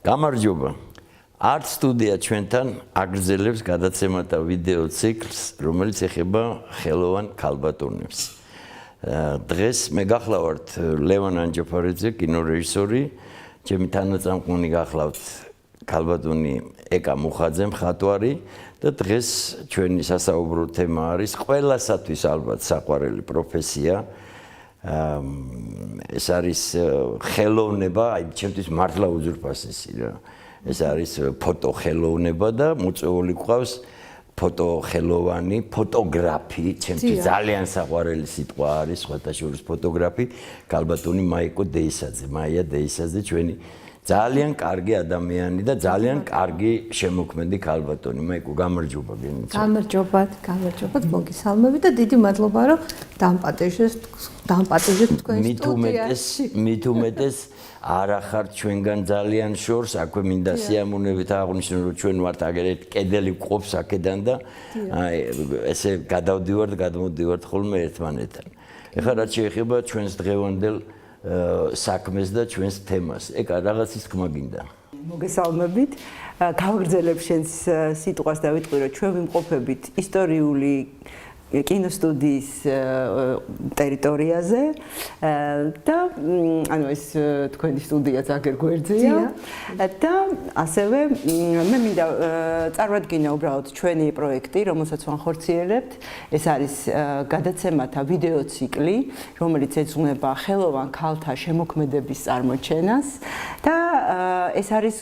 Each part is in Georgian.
გამარჯობა. Art სტუდია ჩვენთან აგრძელებს გადაცემათა ვიდეო ციკლს, რომელიც ეხება ხელოვან ქალბატონებს. დღეს მე გახლავართ ლევან ანჯაფარიძე, კინორეჟისორი, ჩემი თანაწამყვანი გახლავთ ქალბატონი ეკა მუხაძე, მხატვარი და დღეს ჩვენი სასაუბრო თემა არის ყველასათვის ალბათ საყვარელი პროფესია. ეს არის ხელოვნება, აი ჩემთვის მართლა უძვირფასესი რა. ეს არის ფოტოხელოვნება და მოწვეული გვყავს ფოტოხელოვანი, ფოტოგრაფი, ჩემთვის ძალიან საყვარელი სიტყვა არის, სხვათა შორის ფოტოგრაფი, ქალბატონი მაიკო დეისაძე, მაია დეისაძე, ჩვენი ძალიან კარგი ადამიანი და ძალიან კარგი შემოქმედი ქალბატონი. მაიკო, გამარჯობა გენიცა. გამარჯობათ, მოგესალმებით და დიდი მადლობა, რომ დამპატეჟეთ თქვენ სტუდიაში. მით უმეტეს არა ხართ ჩვენგან ძალიან შორს, აქვე მინდა სიამოვნებით აღვნიშნო, რომ ჩვენ ვართ აგერეთ კედელი გვყოფს აქედან და აი ესე გადავდივართ, გადმოდივართ ხოლმე ერთმანეთთან. ეხლა რაც შეეხება ჩვენს დღევანდელ საქმეს და ჩვენს თემას. ეკა რაღაცის თქმა გინდა. მოგესალმებით. გავაგრძელებ შენს სიტყვას და ვიტყვი, რომ ჩვენ ვიმყოფებით ისტორიული კინოსტუდიის ტერიტორიაზე და ანუ ეს თქვენი სტუდიაც აგერ გვერდზეა და ასევე მე მინდა წარვადგინა უბრალოდ ჩვენი პროექტი, რომელსაც ვანხორციელებთ. ეს არის გადაცემათა ვიდეო ციკლი, რომელიც ეძღვნება ხელოვან ქალთა შემოქმედების წარმოჩენას და ეს არის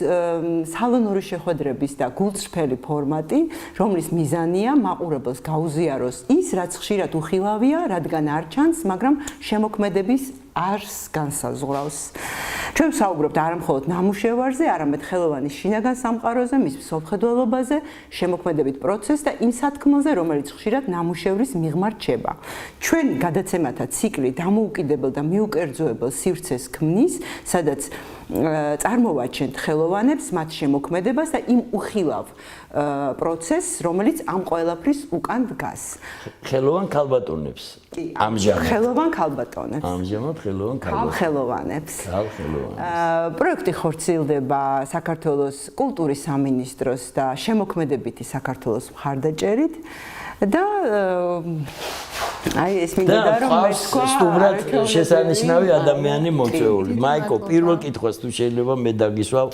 სალონური შეხვედრების და გულწრფელი ფორმატი, რომლის მიზანია მაყურებელს გაუზიაროს ის, რაც ხშირად უხილავია, რადგან არ ჩანს, მაგრამ შემოქმედების არს განსაზღვრავს. ჩვენ ვსაუბრობთ არა მხოლოდ ნამუშევარზე, არამედ ხელოვანის შინაგან სამყაროზე, მის მსოფლმხედველობაზე, შემოქმედებით პროცესს და იმ სათქმელზე, რომელიც ხშირად ნამუშევრის მიღმა რჩება. ჩვენი გადაცემათა ციკლი დამოუკიდებელ და მიუკერძოებელ სივრცეს ქმნის, სადაც წარმოვაჩენთ ხელოვანებს, მათ შემოქმედებას და იმ უხილავ პროცესს, რომელიც ამ ყველაფრის უკან დგას. ხელოვან ქალბატონებს. ამჟამად ხელოვან ქალბატონებს. ამჟამად ხელოვან ქალხელოვანებს. ქალხელოვანებს. პროექტი ხორციელდება საქართველოს კულტურის სამინისტროს და შემოქმედებითი საქართველოს მხარდაჭერით და აი ეს მინდა რომ მე თქვა სტუმრად შესანიშნავი ადამიანი მოწვეული. მაიკო, პირველ კითხვას თუ შეიძლება მე დაგისვავ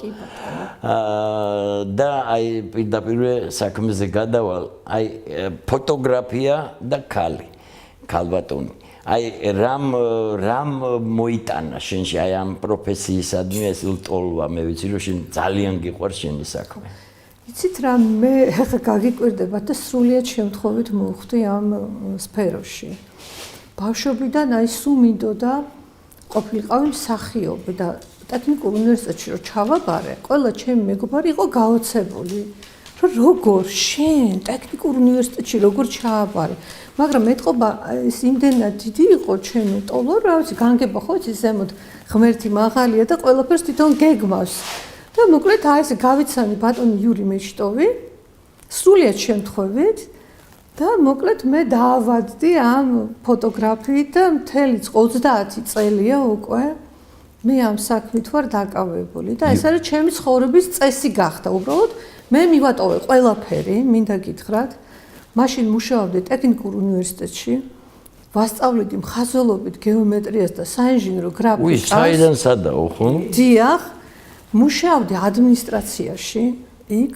და აი პირდაპირ საქმეზე გადავალ. აი ფოტოგრაფია და ქალბატონი. აი რამ მოიტანა შენში აი ამ პროფესიისადმი ეს ლტოლვა, მე ვიცი რომ შენ ძალიან გიყვარს შენი საქმე. იცით რა, მე ახლა გაგიკვირდება და სრულიად შემთხვევით მოვხვდი ამ სფეროში. ბავშვობიდან აი სულ მინდოდა ყოფილიყავი მსახიობი და ტექნიკურ უნივერსიტეტში რომ ჩავაბარე, ყველა ჩემი მეგობარი იყო გაოცებული. რომ როგორ შენ ტექნიკურ უნივერსიტეტში როგორ ჩააბარე, მაგრამ ეთყობა ეს იმდენად დიდი იყო ჩემი ტოლო, რა ვიცი, განგება ხო იცი ზემოთ ღმერთი მაღალია და ყველაფერს თვითონ გეგმავს. და მოკლედ აი ესე გავიცანი ბატონი იური მეშტოვი, სრულიად შემთხვევით და მოკლედ მე დაავადდი ამ ფოტოგრაფიით და მთელი 30 წელია უკვე მე ამ საქმით ვარ დაკავებული და ეს არის ჩემი ცხოვრების წესი გახდა უბრალოდ. მე მივატოვე ყველაფერი, მინდა გითხრათ. მაშინ მუშაობდი ტექნიკურ უნივერსიტეტში, ვასწავლედი მხაზველობით, გეომეტრიას და საინჟინრო გრაფიკას. საიდან სადაო, ხო? დიახ, მუშაობდი ადმინისტრაციაში, იქ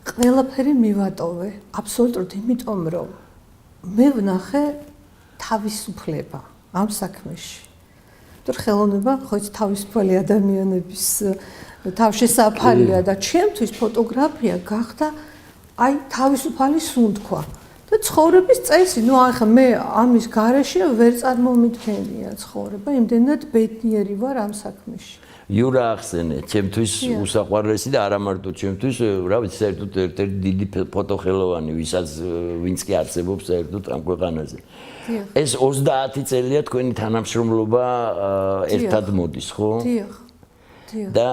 ყველაფერი მივატოვე, აბსოლუტურად, იმიტომ რომ მე ვნახე თავისუფლება ამ საქმეში. თუ ხელოვნება ხო იცი თავისუფალი ადამიანების თავშესაფარია და ჩემთვის ფოტოგრაფია გახდა აი თავისუფალი სუნთქვა და ცხოვრების წესი. ნუ ახლა მე ამის გარეშე ვერ წარმომიდგენია ცხოვრება, იმდენად ბედნიერი ვარ ამ საქმეში. იურა ახსენე, ჩემთვის უსაყვარლესი და არა მარტო ჩემთვის, რა ვიცი, საერთოდ ერთ-ერთი დიდი ფოტოხელოვანი, ვინც კი არსებობს საერთოდ ამ ქვეყანაზე. ეს 30 წელია თქვენი თანამშრომლობა ერთად მოდის, ხო? დიახ. და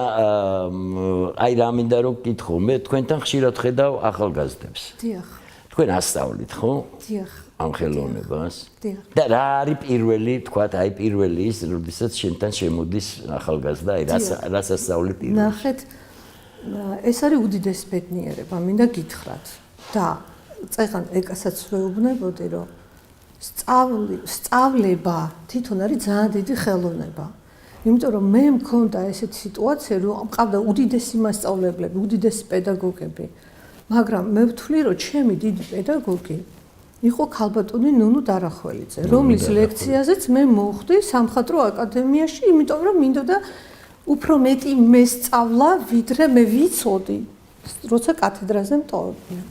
აი რა მინდა რომ გითხო, მე თქვენთან ხშირად ხედავ ახალგაზრდებს. დიახ. თქვენ ასწავლით, ხო? დიახ. ამ ხელოვნებას. დიახ. და რა არის პირველი, თქვათ, აი პირველი ის, როდესაც შენთან შემოდის ახალგაზრდა, აი რას ასწავლით პირველი? ნახეთ, ეს არის უდიდესი ბედნიერება, მინდა გითხრათ. და წეგან ეკასაც ვეუბნებოდი, რომ სწავლება თვითონ არის ძალიან დიდი ხელოვნება. იმიტომ რომ მე მქონდა ესეთი სიტუაცია, რომ მყავდა უდიდესი მასწავლებლები, უდიდესი პედაგოგები, მაგრამ მე ვთვლი, რომ ჩემი დიდი პედაგოგი იყო ქალბატონი ნუნუ დარახველიძე, რომლის ლექციაზეც მე მოვხვდი სამხატვრო აკადემიაში, იმიტომ რომ მინდოდა უფრო მეტი მესწავლა, ვიდრე მე ვიცოდი, როცა კათედრაზე მტოვებდნენ.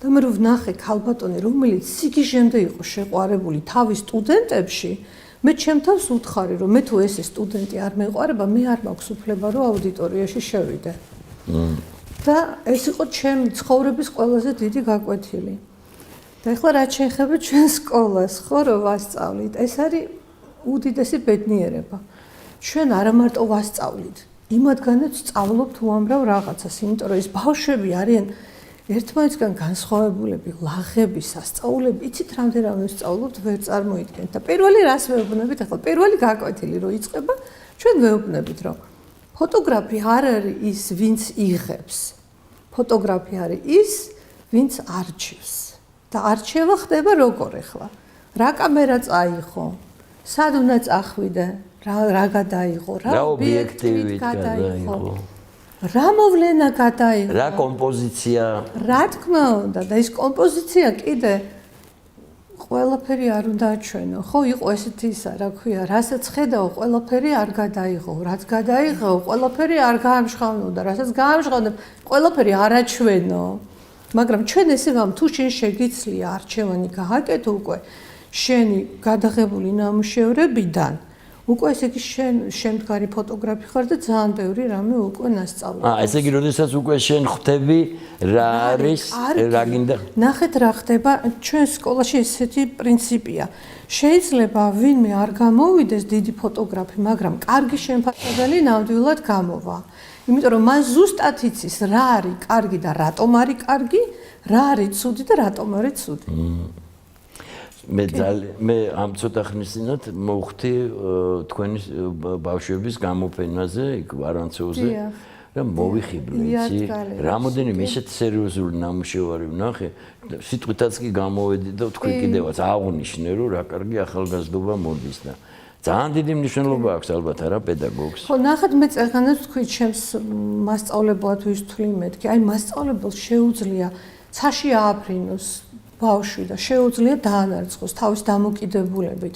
და მე რომ ვნახე ქალბატონი, რომელიც სიგიჟემდე იყო შეყვარებული თავის სტუდენტებში, მე ჩემთავს უთხარი, რომ მე თუ ესე სტუდენტი არ მეყვარება, მე არ მაქვს უფლება, რომ აუდიტორიაში შევიდე. და ეს იყო ჩემი ცხოვრების ყველაზე დიდი გაკვეთილი. და ეხლა რაც შეეხება ჩვენ სკოლას, ხო, რომ ვასწავლით, ეს არის უდიდესი ბედნიერება. ჩვენ არა მარტო ვასწავლით, იმათგანაც სწავლობთ უამრავ რაღაცას, იმიტომ რომ ეს ბავშვები არიან ერთმანეთისგან განსხვავებულები, ლაღები, სასწაულები, იცით რამდენად ვსწავლობთ, ვერ წარმოიდგენთ. და პირველი რას ვეუბნებით, ახლა პირველი გაკვეთილი რო იწყება, ჩვენ ვეუბნებით, რომ ფოტოგრაფი არ არის ის, ვინც იღებს. ფოტოგრაფი არის ის, ვინც არჩევს. და არჩევა ხდება როგორ ახლა? რა კამერა წაიღო? სად უნდა წახვიდე? რა გადაიღო? რა ობიექტივით გადაიღო? რა მოვლენა გადაიღო? რა კომპოზიცია? რა თქმა უნდა, და ეს კომპოზიცია კიდე ყველაფერი არ უნდა აჩვენო. ხო, იყო ესეთი ისა, რა ქვია, რასაც ხედავ, ყველაფერი არ გადაიღო, რაც გადაიღო, ყველაფერი არ გაამშღავნოდა, რასაც გაამშღავნდა, ყველაფერი არ აჩვენო. მაგრამ ჩვენ ესე ვამ, თუ შენ შეგიცლია არჩევანი გააკეთო უკვე შენი გადაღებული ნამუშევრებიდან, უკვე ესე იგი შემდგარი ფოტოგრაფი ხარ და ძალიან ბევრი რამე უკვე ნასწავლე. ესე იგი, როდესაც უკვე შენ ხვდები რა არის, რა გინდა? ნახეთ რა ხდება, ჩვენ სკოლაში ესეთი პრინციპია. შეიძლება ვინმე არ გამოვიდეს დიდი ფოტოგრაფი, მაგრამ კარგი შემფარგლებელი ნამდვილად გამოვა. იმიტომ რომ მას ზუსტად იცის რა არის კარგი და რატომ არის კარგი, რა არის ცუდი და რატომ არის ცუდი. მე ამ ცოტა ხნის წინათ მოვხდი თქვენი ბავშვების გამოფენაზე, იქ ვარანცოვზე და მოვიხიბლე, იცი? რამოდენიმე ისეთ სერიოზული ნამუშევარი ვნახე, სიტყვითაც კი გამოვედი და თქვი კიდევაც აღნიშნე, რომ რა კარგი ახალგაზრდობა მოდის და ძალიან დიდი მნიშვნელობა აქვს ალბათ არა პედაგოგს. ხო, ნახეთ მე წეგანაც თქვი ჩემს მასწავლებლად ვისთვლი მეთქი, აი მასწავლებელს შეუძლია ცაში ააფრინოს ბავშვი და შეუძლია დაანარცხოს თავის დამოკიდებულებით.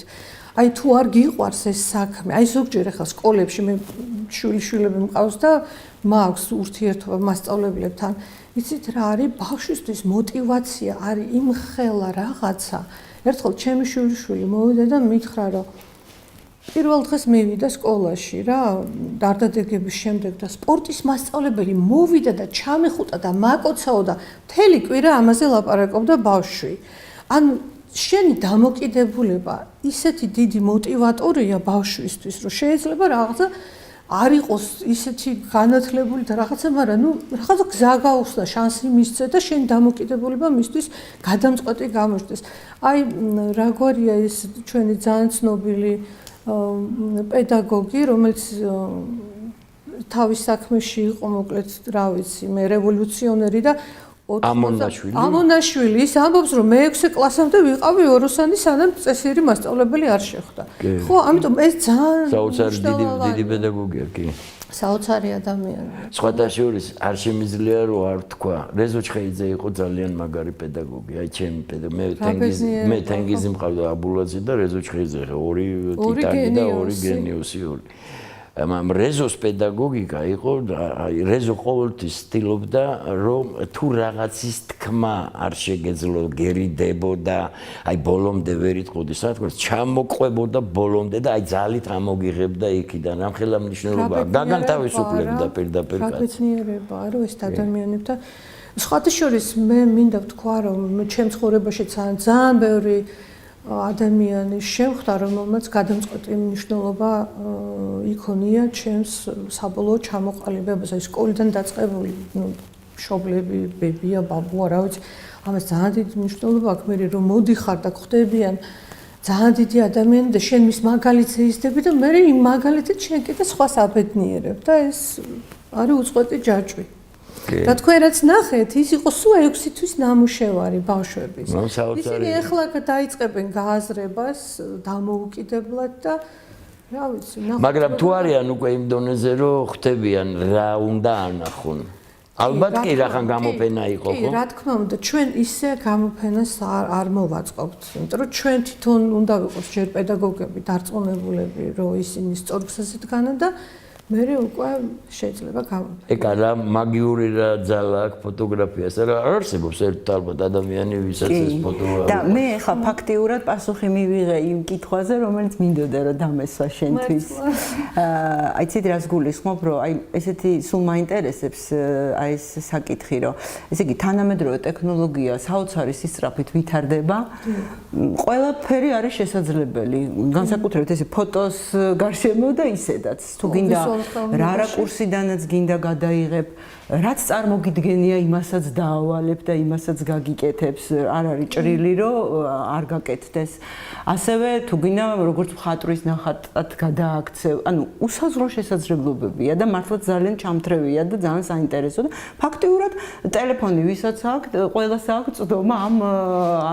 აი თუ არ გიყვარს ეს საქმე, აი ზოგჯერ ახლა სკოლებში მე შვილები მყავს და მაქვს ურთიერთობა მასწავლებლებთან. იცით რა არის ბავშვისთვის მოტივაცია, არის იმხელა რაღაცა. ერთხელ ჩემი შვილი მოვიდა და მითხრა რომ პირველ დღეს მივიდა სკოლაში რა, დარდადეგების შემდეგ და სპორტის მასწავლებელი მოვიდა და ჩამეხუტა და მაკოცაო და მთელი კვირა ამაზე ლაპარაკობდა ბავშვი. ანუ შენი დამოკიდებულება ისეთი დიდი მოტივატორია ბავშვისთვის, რომ შეიძლება რაღაცა არ იყოს ისეთი განათლებული და რაღაცა, მაგრამ ნუ რაღაცა გზა გაუხსნა, შანსი მისცე და შენი დამოკიდებულება მისთვის გადამწყვეტი გამოჩნდეს. აი რაგვარია ეს ჩვენი ძალიან ცნობილი პედაგოგი, რომელიც თავის საქმეში იყო, მოკლედ, რა ვიცი, მე რევოლუციონერი და ამონაშვილი ის ამბობს, რომ მე 6 კლასამდე ვიყავი ოროსანი, სანამ წესიერი მასწავლებელი არ შეხვდა. ხო, ამიტომ ეს ძალიან საოცარი დიდი პედაგოგია, კი. საოცარი ადამიანია. სხვათა შორის არ შემიძლია რომ არ თქვა, რეზო ჩხეიძე იყო ძალიან მაგარი პედაგოგი. აი ჩემი პედაგოგი, მე თენგიზი მყავდა აბულაძე და რეზო ჩხეიძე, ორი ტიტანი და ორი გენიოსი. მაგრამ რეზოს პედაგოგიკა იყო, აი რეზო ყოველთვის ცდილობდა რომ თუ რაღაცის თქმა არ შეგეძლო, გერიდებოდა, აი ბოლომდე ვერ იტყოდი საქმეს, ჩამოყვებოდა ბოლომდე და აი ძალით ამოგიღებდა იქიდან. ამხელა მნიშვნელობა გაგანთავისუფლებდა პირდაპირ კაცს. გაგეცნიერებაა რომ ეს ადამიანებთან სხვათა შორის მე მინდა ვთქვა რომ ჩემ ცხოვრებაში ძალიან ბევრი ადამიანი შევხვდა, რომელმაც გადამწყვეტი მნიშვნელობა იქონია ჩემს საბოლოო ჩამოყალიბებას, აი სკოლიდან დაწყებული, მშობლები, ბებია, ბაბუა, რა ვიცი, ამას ძალიან დიდი მნიშვნელობა აქვს, მე რომ მოდიხარ და ხვდებიან ძალიან დიდი ადამიანი და შენ მის მაგალითს ეძდები და მე იმ მაგალითით შენ კიდე სხვას აბედნიერებ და ეს არის უწყვეტი ჯაჭვი. და თქვენ რაც ნახეთ, ის იყო სულ 6 თვის ნამუშევარი ბავშვების. ისინი ეხლა დაიწყებენ გააზრებას დამოუკიდებლად და რა ვიცი, მაგრამ თუ არიან უკვე იმ დონეზე, რომ ხვდებიან რა უნდა ანახონ. ალბათ კი რახან გამოფენა იყო, ხო? კი, რა თქმა უნდა, ჩვენ ისე გამოფენას არ მოვაწყობთ, იმიტომ რომ ჩვენ თვითონ უნდა ვიყოთ ჯერ პედაგოგები, დარწმუნებულები, რომ ისინი სწორ გზაზე დგანან და მერე უკვე შეიძლება გამოფენა. ეკა რა მაგიური რა ძალა აქვს ფოტოგრაფიას, რა არ არსებობს ერთ ალბათ ადამიანი, ვისაც ეს ფოტო და მე ხა ფაქტიურად პასუხი მივიღე იმ კითხვაზე, რომელიც მინდოდა რომ დამესვა შენთვის. აი ცით რას გულისხმობ, რომ აი ესეთი სულ მაინტერესებს აი ეს საკითხი, რომ ესე იგი თანამედროვე ტექნოლოგია საოცარი სისწრაფით ვითარდება. ყველაფერი არის შესაძლებელი. განსაკუთრებით ესე ფოტოს გარშემო და ისედაც. თუ გინდა რა რაკურსიდანაც გინდა გადაიღებ, რაც წარმოგიდგენია, იმასაც დაავალებ და იმასაც გაგიკეთებს, არ არის ჭრილი, რომ არ გაკეთდეს. ასევე თუ გინდა როგორც მხატვრის ნახატად გადააქცევ, ანუ უსაზღვრო შესაძლებლობებია და მართლა ძალიან ჩამთრევია და ძალიან საინტერესო და ფაქტიურად ტელეფონი ვისაც აქვს, ყველას აქვს წვდომა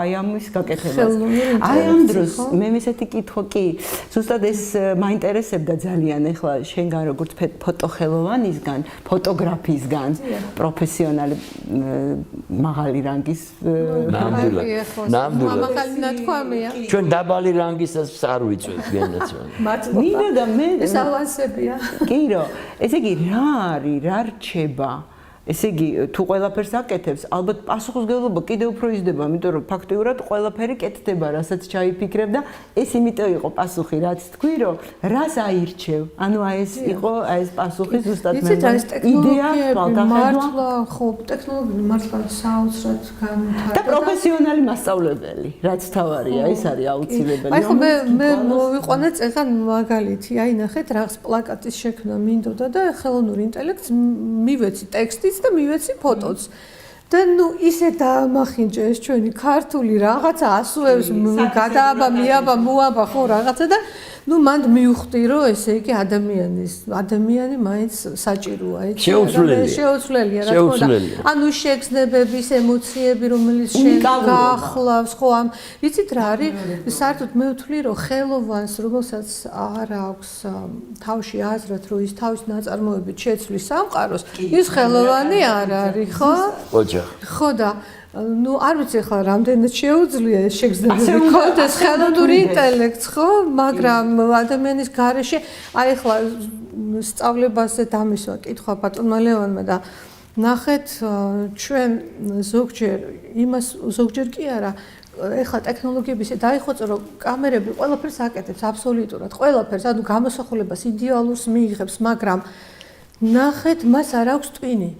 აი ამის გაკეთებას. აი ამ დროს მე ესეთი კითხვა კი, ზუსტად ეს მაინტერესებდა ძალიან ახლა შენგან როგორც ფოტოხელოვანისგან, ფოტოგრაფიისგან პროფესიონალი მაღალი რანგის ნამდვილად. მაღალი ნათქვამია. ჩვენ დაბალი რანგისაც არ ვიწვევთ გენაცვალ. მართლა და მე ეს ავანსებია. კი რომ ესე იგი რა არის, რა რჩება? ესე იგი თუ ყველაფერს აკეთებს, ალბათ პასუხისმგებლობა კიდევ უფრო იზრდება, იმიტომ რომ ფაქტიურად ყველაფერი კეთდება, რასაც ჩაიფიქრებ და ეს იმიტომ იყო პასუხი, რაც თქვი, რომ რას აირჩევ. ანუ აი ეს იყო აი ეს პასუხი ზუსტად მე იდეა მართლა ხო ტექნოლოგიები მართლა საოცრად განვითარდა და პროფესიონალი მასწავლებელი, რაც თავარია, ეს არის აუცილებელი. აი ხო მე მოვიყვანე წეგან მაგალითი, აი ნახეთ რაღაც პლაკატის შექმნა მინდოდა და ხელოვნური ინტელექტს მივეცი ტექსტი და მივეცი ფოტოც. და ნუ ისე დაამახინჯე ეს ჩვენი ქართული რაღაცა ასუევს გადააბა მიაბა მოაბა ხო რაღაცა და ნუ მანდ მივხვდი რომ ესე იგი ადამიანი მაინც საჭიროა ეს შეუცვლელია რა თქმა უნდა ანუ შეგრძნებების ემოციები რომელიც შენ გაახლავს ხო ამ იცით რა არის საერთოდ მე ვთვლი რომ ხელოვანს რომელსაც არ აქვს თავში აზრად რომ ის თავის ნაწარმოებით შეცვლის სამყაროს ის ხელოვანი არ არის ხო ხო და ну, არ ვიცი ხა რამდენად შეუძლია ეს შეგრძნებები კონდეს ხელოვნური ინტელექტს, ხო? მაგრამ ადამიანის გარეშე აი ხა სწავლებაზე დამისვა კითხვა ბატონმა ლევანმა და ნახეთ ჩვენ ზოგჯერ კი არა ეხლა ტექნოლოგიების დაიხოწო რომ კამერები ყველაფერს აკეთებს აბსოლუტურად ყველაფერს ანუ გამოსახულებას იდეალურს მიიღებს მაგრამ ნახეთ მას არ აქვს ტვინი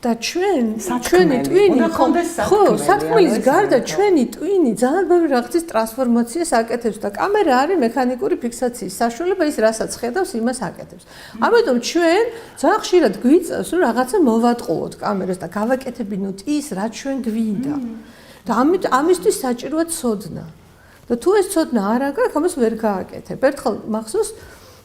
და ჩვენი ტვინი ხო სათქმელის გარდა ჩვენი ტვინი ძალიან ბევრი რაღაცის ტრანსფორმაციას აკეთებს და კამერა არის მექანიკური ფიქსაციის საშუალება ის რასაც ხედავს იმას აკეთებს ამიტომ ჩვენ ძალიან ხშირად გვიწევს რომ რაღაცა მოვატყუოთ კამერას და გავაკეთებინოთ ის რაც ჩვენ გვინდა და ამისთვის საჭიროა ცოდნა და თუ ეს ცოდნა არ აქვს ამას ვერ გააკეთებ ერთხელ მახსოვს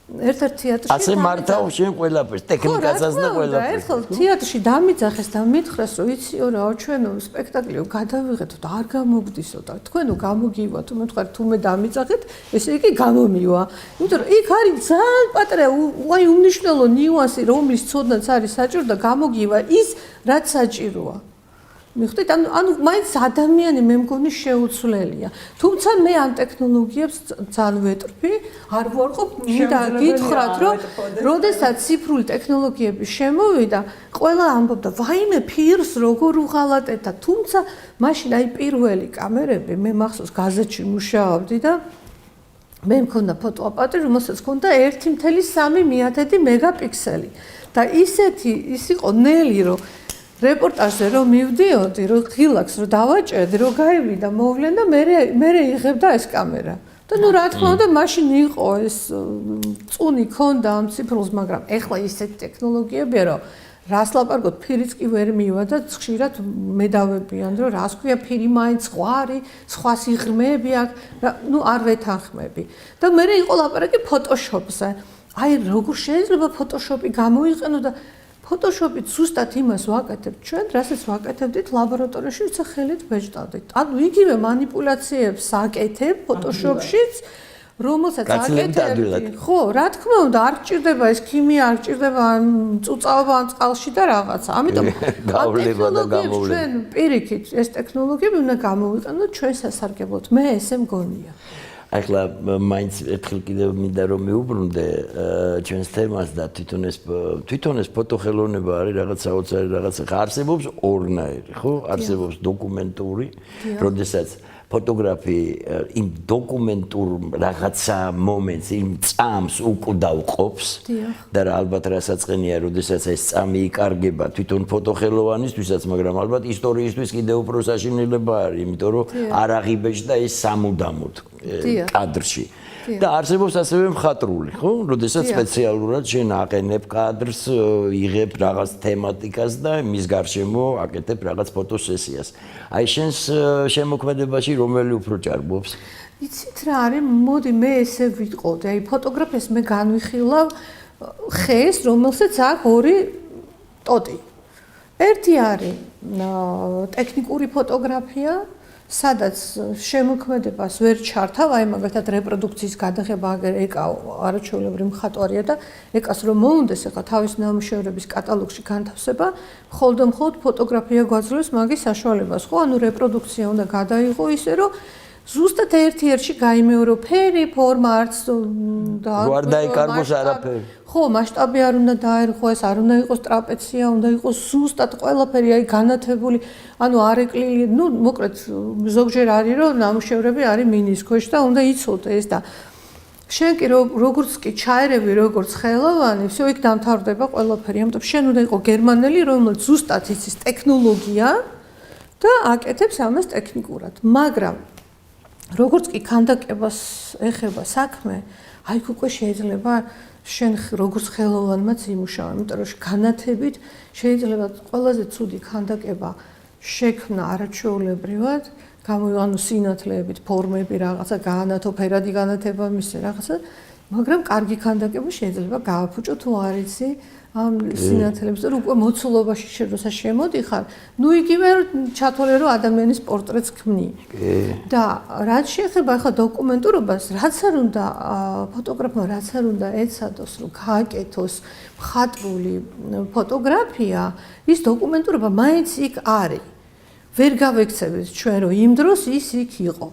ერთ-ერთ თეატრში ასე მართავ შენ ყველაფერს ტექნიკასაც და ყველაფერს ერთხელ თეატრში დამიძახეს და მითხრეს რომ იციო რა ჩვენო სპექტაკლი გადავიღეთო და არ გამოგდისო და თქვენო გამოგივა თუ მეთქვათ თუ მე დამიძახეთ ესე იგი გამომივა იმიტომ რომ იქ არის ძალიან პატარა უაი უმნიშვნელო ნიუანსი რომლის ცოდნაც არის საჭირო და გამოგივა ის რაც საჭიროა მიხვდით ანუ მაინც ადამიანი მე მგონი შეუცვლელია თუმცა მე ამ ტექნოლოგიებს ძალიან ვეტრფი არ ვარყოფ მინდა გითხრათ რომ როდესაც ციფრული ტექნოლოგიები შემოვიდა ყველა ამბობდა ვაიმე ფირს როგორ უღალატეთ თუმცა მაშინ აი პირველი კამერები მე მახსოვს გაზეთში მუშაობდი და მე მქონდა ფოტოაპარატი რომელსაც ჰქონდა 1.3 მეგაპიქსელი და ის იყო ნელი რომ რეპორტაჟზე რომ მივდიოდი, რომ ღილაკს რომ დავაჭერდი, რომ გაივიდა, მოვლენ და მე იღებდა ეს კამერა. და ნუ რა თქმა უნდა, მაშინ იყო ეს წუნი ქონდა ამ ციფრულს, მაგრამ ეხლა ისეთი ტექნოლოგიებია, რომ რას ლაპარაკობ, ფირიც კი ვერ მივა და ხშირად მედავებიან, რომ რას ქვია ფირი მაინც ხვარი, სხვა სიღრმეები აქვს, ნუ არ ვეთანხმები. და მე იყო ლაპარაკი ფოტოშოპზე. აი როგორ შეიძლება ფოტოშოპი გამოიყენო და Photoshop-ით ზუსტად იმას ვაკეთებთ ჩვენ, რასაც ვაკეთებდით ლაბორატორიაში, როცა ხელით ბეჭდავდით. ანუ იგივე манипуляციებს აკეთებ Photoshop-შიც, რომელსაც აკეთებდი. ხო, რა თქმა უნდა, არ გჭირდება ეს ქიმია, არ გჭირდება წუწაობა ამ წყალში და რაღაცა. ამიტომ გავლება და გამოვლება. ჩვენ პირიქით ეს ტექნოლოგიები უნდა გამოვიყენოთ ჩვენ სასარგებლოდ. მე ესე მგონია. ახლა მაინც ერთხელ კიდევ მინდა რომ მიუბრუნდე ჩვენს თემას და თვითონ ეს ფოტოხელოვნება არის რაღაც საოცარი რაღაცა. არსებობს ორნაირი, ხო? არსებობს დოკუმენტური, როდესაც ფოტოგრაფი იმ დოკუმენტურ რაღაცა მომენტს, იმ წამს უკვდავყოფს და ალბათ რასაც ყენია, როდესაც ეს წამი იკარგება თვითონ ფოტოხელოვანისთვისაც, მაგრამ ალბათ ისტორიისთვის კიდევ უფრო საშინელება არის, იმიტომ რომ არ აღიბეჭდა ეს სამუდამოდ კადრში. და არსებობს ასევე მხატვრული, ხო? როდესაც სპეციალურად შენ აყენებ კადრს, იღებ რაღაც თემატიკას და მის გარშემო აკეთებ რაღაც ფოტოსესიას. აი შენს შემოქმედებაში რომელი უფრო ჭარბობს? იცით რა არის? მოდი მე ესე ვიტყოდი. აი ფოტოგრაფიას მე განვიხილავ ხეს, რომელსაც აქვს ორი ტოტი. ერთი არის ტექნიკური ფოტოგრაფია, სადაც შემოქმედებას ვერ ჩართავ, აი მაგალითად რეპროდუქციის გადაღება ეკა არაჩვეულებრივი მხატვარია და ეკას რომ მოუნდეს ახლა თავის ნამუშევრების კატალოგში განთავსება, მხოლოდ ფოტოგრაფია გვაძლევს მაგის საშუალებას, ხო? ანუ რეპროდუქცია უნდა გადაიღო ისე, რომ ზუსტად ერთ-ერთში გაიმეორო ფერი, ფორმა, არც და არ დაიკარგოს არაფერი. ხო, მასშტაბი არ უნდა დაერხო, ეს არ უნდა იყოს ტრაპეცია, უნდა იყოს ზუსტად ყველაფერი აი განათებული, ანუ არ ეკლილი, ну, მოკლედ ზოგჯერ არის რომ ნამუშევრები არის მინის ქვეშ და უნდა იცოდე ეს და შენ კი როგორც კი ჩაერევი როგორც ხელოვანი, всё იქ დამთავრდება ყველაფერი. ამიტომ შენ უნდა იყო გერმანელი, რომელიც ზუსტად იცის ტექნოლოგია და აკეთებს ამას ტექნიკურად. მაგრამ როგორც კი ქანდაკებას ეხება საქმე, აი უკვე შეიძლება შენ როგორც ხელოვანმაც იმუშავა, იმიტომ რომ განათებით შეიძლება ყველაზე ცუდი ქანდაკება შექმნა არაჩვეულებრივად, ანუ სინათლეებით, ფორმები, რაღაცა გაანათო, ფერადი განათება მისცე რაღაცა, მაგრამ კარგი ქანდაკება შეიძლება გააფუჭო თუ არ იცი ამ სინათლეებს, რომ უკვე მოცულობაში შენ შემოდიხარ, ნუ იგივე ჩათვალე რომ ადამიანის პორტრეტს ქმნი. და რაც შეეხება ახლა დოკუმენტურობას, რაც არ უნდა ფოტოგრაფმა, რაც არ უნდა ეცადოს, რომ გააკეთოს მხატვრული ფოტოგრაფია, ის დოკუმენტურობა მაინც იქ არის. ვერ გავექცევით ჩვენ რომ იმ დროს ის იქ იყო.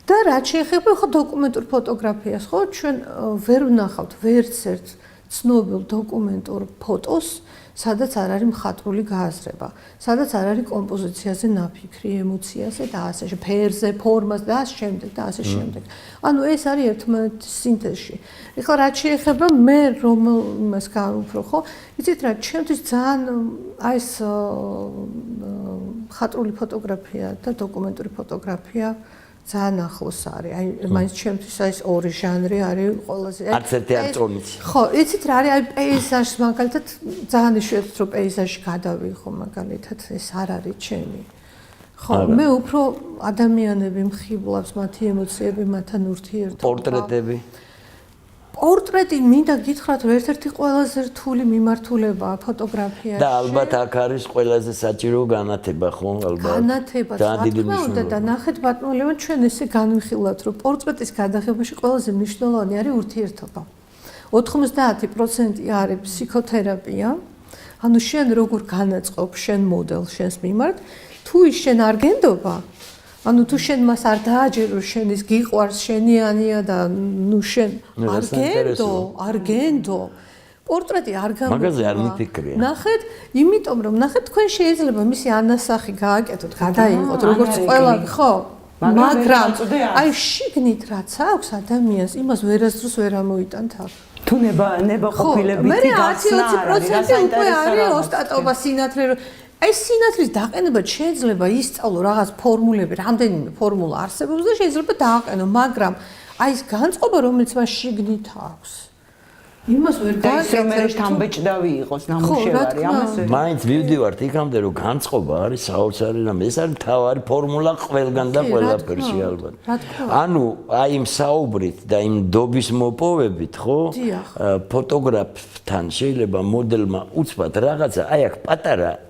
და რაც შეეხება ახლა დოკუმენტურ ფოტოგრაფიას, ხო, ჩვენ ვერ ვნახავთ ვერც ერთ ცნობილ დოკუმენტურ ფოტოს, სადაც არ არის მხატვრული გააზრება, სადაც არ არის კომპოზიციაზე ნაფიქრი, ემოციაზე და ასე შემდეგ, ფერზე, ფორმას და ასე შემდეგ და ასე შემდეგ. ანუ ეს არის ერთმანეთის სინთეზში. ეხლა რაც შეეხება მე რომ იმას გავუფრო, ხო? იცით რა, ჩემთვის ძალიან აი ეს მხატვრული ფოტოგრაფია და დოკუმენტური ფოტოგრაფია ძალიან ახლოს არის. აი მაინც ჩემთვის ეს ორი ჟანრი არის ყველაზე. არც ერთი არ წონიც. ხო, იცით რა არის? აი პეიზაჟს მაგალითად ძალიან იშვიათად რომ პეიზაჟი გადავიღო მაგალითად, ეს არ არის ჩემი. ხო, მე უფრო ადამიანები მხიბლავს, მათი ემოციები, მათთან ურთიერთობა. პორტრეტები. პორტრეტი მინდა გითხრათ, ერთ-ერთი ყველაზე რთული მიმართულებაა ფოტოგრაფიაში. და ალბათ აქ არის ყველაზე საჭირო განათება, ხო, ალბათ. განათება, და ნახეთ ბატონო, ჩვენ ესე განვიხილავთ, რომ პორტრეტის გადაღებაში ყველაზე მნიშვნელოვანი არის ურთიერთობა. 90% არის ფსიქოთერაპია. ანუ შენ როგორ განაწყობ შენ მოდელს შენს მიმართ, თუ ის შენ არ გენდობა, ანუ თუ შენ მას არ დააჯერო, შენ ის გიყვარს, შენიანია და ნუ შენ არ გენდო. პორტრეტი არ გამოგვა. მაგაზე არ მიფიქრია. ნახეთ, იმიტომ რომ ნახეთ თქვენ შეიძლება მისი ანასახი გააკეთოთ, გადაიღოთ, როგორც ყველა, ხო? მაგრამ აი შიგნით რაც აქვს ადამიანს, იმას ვერასდროს ვერ ამოიტანთ აქ. თუ ნება ყოფილებითი გახსნა არის, 20% უკვე არის ოსტატობა, სინათლე. აი სინათლის დაყენება შეიძლება ისწავლო რაღაც ფორმულები, რამდენიმე ფორმულა არსებობს და შეიძლება დააყენო, მაგრამ აი ეს განწყობა, რომელიც მას შიგნით აქვს. იმას ვერ და ის რომ მე გააკეთებ. თამბეჭდავი იყოს ნამუშევარი, ამას ვერ. მაინც ვივდივართ იქამდე რომ განწყობა არის საოცარი რამე. ეს არის მთავარი ფორმულა ყველგან და ყველაფერში ალბათ. ანუ აი იმ საუბრით და იმ დობის მოპოვებით, ხო? ფოტოგრაფთან შეიძლება მოდელმა უცბად რაღაცა, აი აქ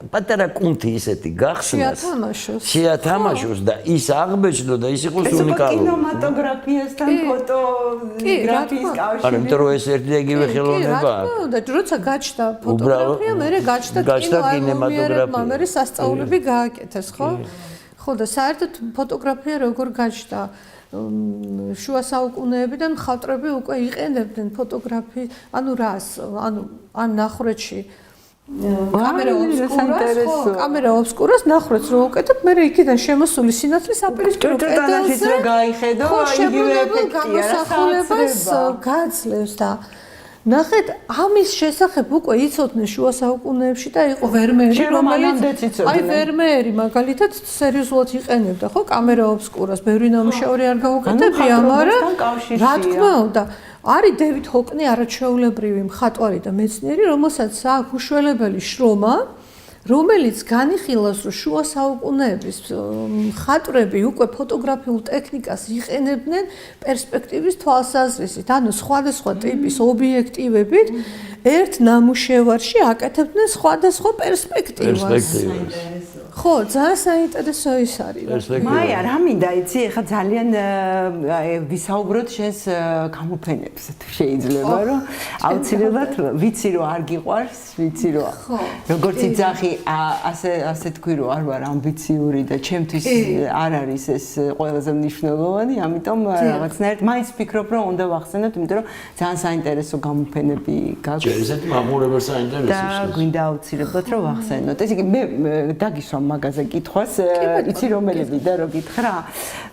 პატარა კუნთი ისეთი გახსნას. შეათამაშოს და ის აღბეჭდო და ის იყოს უნიკალური. კინემატოგრაფიასთან ფოტოგრაფიის კავშირი. არა, იმიტომ რომ ეს ერთი და იგივე ხელოვნებაა. და როცა გაჩნდა ფოტოგრაფია, მე გაჩნდა კინემატოგრაფია, მე სასწაულები გააკეთეს, ხო? ხო და საერთოდ ფოტოგრაფია როგორ გაჩნდა? შუა საუკუნეებიდან მხატვრები უკვე იყენებდნენ ფოტოგრაფიის, ანუ რას? ან ნახრეთში კამერა ობსკურას ნახრეთს რო უკეთებ, მე იქიდან შემოსული სინათლის აპირისპირო კედელზე რო გაიხედო, იგივე ეფექტია, გამოსახულებას გაძლევს და ნახეთ, ამის შესახებ უკვე იცოდნენ შუა საუკუნეებში და იყო ვერმეერი, რომელიც აი ვერმეერი მაგალითად სერიოზულად იყენებდა, ხო, კამერა ობსკურას, ბევრი ნამუშევარი არ გაუკეთებია, მაგრამ რა თქმა უნდა, არის დევიდ ჰოკნი არაჩვეულებრივი მხატვარი და მეცნიერი, რომელსაც აქვს უშველებელი შრომა, რომელიც განიხილავს, რომ შუა საუკუნეების მხატვრები უკვე ფოტოგრაფიულ ტექნიკას იყენებდნენ პერსპექტივის თვალსაზრისით, ანუ სხვადასხვა ტიპის ობიექტივებით ერთ ნამუშევარში აკეთებდნენ სხვადასხვა პერსპექტივას. ხო, ძალიან საინტერესო ის არის. მაია, რა მინდა იცი, ეხლა ძალიან ვისაუბროთ შენს გამოფენებს, თუ შეიძლება, რომ აუცილებლად ვიცი რომ არ გიყვარს, ვიცი რომ როგორც იძახი, ასე თქვი რომ არ ვარ ამბიციური და ჩემთვის არ არის ეს ყველაზე მნიშვნელოვანი, ამიტომ რაღაცნაირად მაინც ვფიქრობ რომ უნდა ვახსენოთ, იმიტომ რომ ძალიან საინტერესო გამოფენები გაქვს. ესეთი მაღმურება საინტერესოა. და გვინდა აუცილებლად რომ ვახსენოთ. ესე იგი მე დაგისვამ მაგაზე კითხვას, იცი რომელები და რო გითხრა.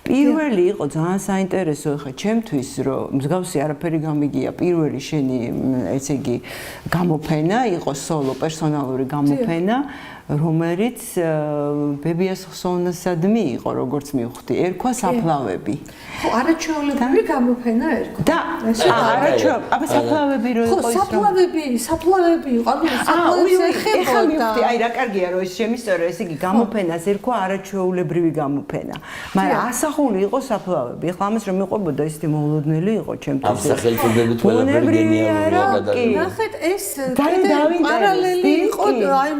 პირველი იყო ძალიან საინტერესო ხა ჩემთვის, რომ მსგავსი არაფერი გამიგია. პირველი შენი ესე იგი გამოფენა იყო სოლო პერსონალური გამოფენა, რომელიც ბებიას ხსოვნასადმი იყო, როგორც მივხვდი. ერქვა საფლავები. ხო, არაჩვეულებრივი გამოფენა ერქვა. და არაჩვეულებრივი, აბა საფლავები რო იყო ის. ხო, საფლავები იყო, ანუ საფლავებს ეხებოდა. აი რა კარგია რომ ეს შემისწორე, ესე იგი გამოფენას ერქვა არაჩვეულებრივი გამოფენა. მაგრამ ასახული იყო საფლავები. ეხლა ამას რომ მიყვებოდა ისეთი მოულოდნელი იყო ჩემთვის. ამ სახელწოდებით ყველაფერი გენიალურია გადაგებული. ნახეთ, ეს პარალელი იყო აი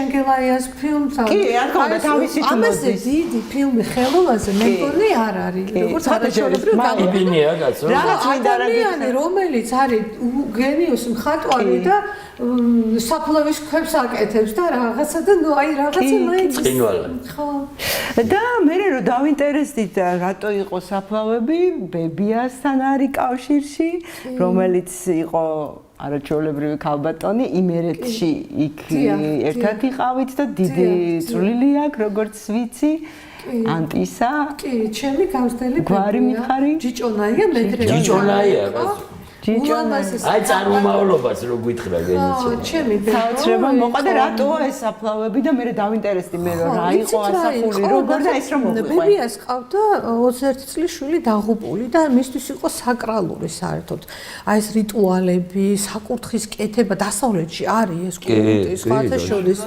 შენგელაიას ფილმთან. კი, არ ქონდა თავისი თმოძის. ამაზე დიდი ფილმი ხელოვანზე მე მგონი არ არის. როგორც არაჩვეულებრივი გამოფენაა, კაცო. ადამიანი, რომელიც არის გენიოსი მხატვარი და საფლავის ქვებს აკეთებს და რაღაცა და ნუ აი რაღაცა მაინც. ხო. და მე რომ დავინტერესდით რატო იყო საფლავები, ბებიასთან არის კავშირში, რომელიც იყო არაჩვეულებრივი ქალბატონი, იმერეთში იქ ერთად იყავით და დიდი წვლილი აქვს, როგორც ვიცი. ანტისა. კი, ჩემი გამსდელი გვარი მითხარი? ჯიჭონაია მეტრე. ჯიჭონაია, აი წარმომავლობას რო გითხრა გენიცი. ჩემი საოცრება მოყვა და რატოა ეს საფლავები და მე დავინტერესდი მე რომ რა იყო ასახული, როგორ და ეს რომ მოყვება. ბებიას ყავდა 21 წლის შვილი დაღუპული და მისთვის იყო საკრალური საერთოდ. აი ეს რიტუალები, საკურთხის კეთება დასავლეთში არის ეს კულტი, სხვათა შორის.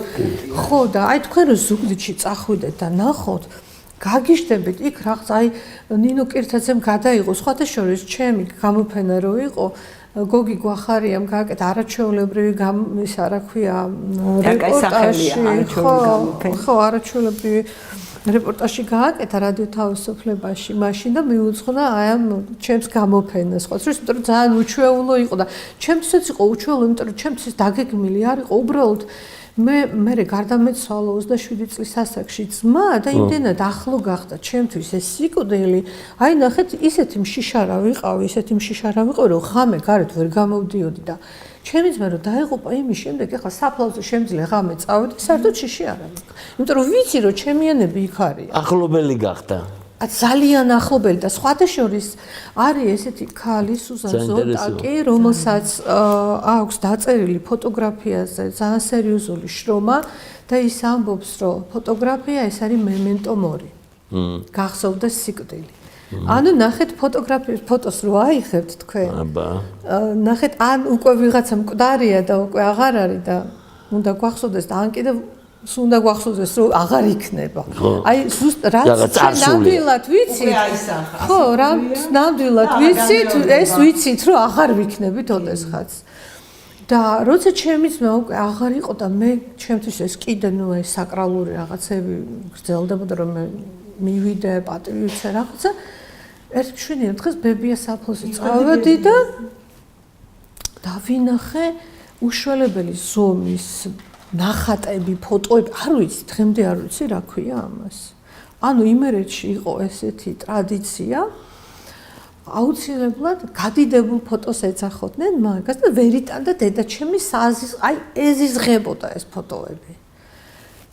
ხო და აი თქვენ რომ ზუგდიდში წახვიდეთ და ნახოთ გაგიშდებით იქ რაღაც აი ნინო კირთაძემ გადაიღო სხვათა შორის ჩემი გამოფენა რო იყო გოგი გვახარიამ გააკეთა არაჩვეულებრივი ისა რა ქვია რეპორტაჟი ხო არაჩვეულებრივი რეპორტაჟი გააკეთა რადიო თავისუფლებაში მაშინ და მიუძღვნა აი ამ ჩემს გამოფენას ხო თორემ იმიტომ რომ ძალიან უჩვეულო იყო და ჩემთვისაც იყო უჩვეულო იმიტომ რომ ჩემთვის დაგეგმილი არ იყო უბრალოდ მე გარდამეცვალა 27 წლის ასაკში ძმა და იმდენად ახლო გახდა ჩემთვის ეს სიკვდილი. აი ნახეთ, ისეთი მშიშარა ვიყავი, რომ ღამე გარეთ ვერ გამოვდიოდი და ჩემი ძმა რომ დაიღუპა იმის შემდეგ, ეხლა საფლავზე შემძლე ღამე წავედი, საერთოდ შიში არ აქვს. იმიტომ რომ ვიცი რომ ჩემიანები იქ არის. ახლობელი გახდა. ძალიან ახლობელი და სხვათა შორის არის ესეთი ქალი სუზან ზონტაკი, რომელსაც აქვს დაწერილი ფოტოგრაფიაზე ძალიან სერიოზული შრომა და ის ამბობს, რომ ფოტოგრაფია ეს არის მემენტო მორი. გახსოვდეს სიკვდილი. ანუ ნახეთ ფოტოგრაფიის ფოტოს რო აიღებთ თქვენ. აბა. ნახეთ ან უკვე ვიღაცა მკვდარია და უკვე აღარ არის და უნდა გვახსოვდეს და ან კიდევ უნდა გვახსოვდეს რომ აღარ იქნება. აი ზუსტ რაც ნამდვილად ვიცით. ხო, რა ნამდვილად ვიცით, ეს ვიცით რომ აღარ ვიქნებით ოდესღაც. და როცა ჩემი ძმა უკვე აღარ იყო და მე ჩემთვის ეს კიდე ნუ ეს საკრალური რაღაცები გრძელდებოდა რომ მე მივიდე პატივიცე რაღაცა ერთ მშვენიერ დღეს ბებია საფლოსი წავედი და დავინახე უშველებელი ზომის ნახატები, ფოტოები, არ ვიცი, დღემდე არ ვიცი რა ქვია ამას. ანუ იმერეთში იყო ესეთი ტრადიცია აუცილებლად გადიდებულ ფოტოს ეძახოდნენ მაგას და ვერიტან და დედაჩემი საზის აი ეზიზღებოდა ეს ფოტოები.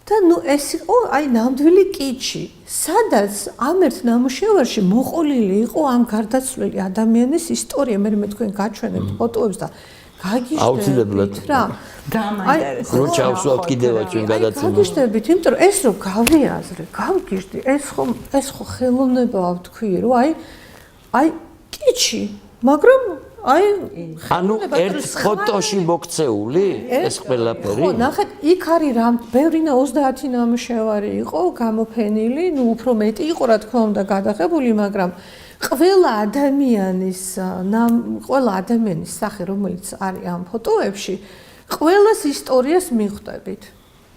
და ნუ ეს იყო აი ნამდვილი კიჩი, სადაც ამ ერთ ნამუშევარში მოყოლილი იყო ამ გარდაცვლილი ადამიანის ისტორია, მე თქვენ გაჩვენებთ ფოტოებს და აუცილებლად რა. დამაინტერესებს. რო ჩავსვავთ კიდევაც ჩვენ გადაცემა. გაგიჟდებით, იმიტომ რომ ეს რო გავიაზრე, გავგიჟდი, ეს ხო ხელოვნებაა ვთქვი, რომ აი კიჩი, მაგრამ აი ანუ ერთ ფოტოში მოქცეული ეს ყველაფერი? ხო, ნახეთ, იქ არის რამ ბევრინა 30 ნამუშევარი იყო გამოფენილი, ნუ უფრო მეტი იყო რა თქმა უნდა გადაღებული, მაგრამ ყველა ადამიანის სახე, რომელიც არის ამ ფოტოებში, ყველას ისტორიას მიხვდებით.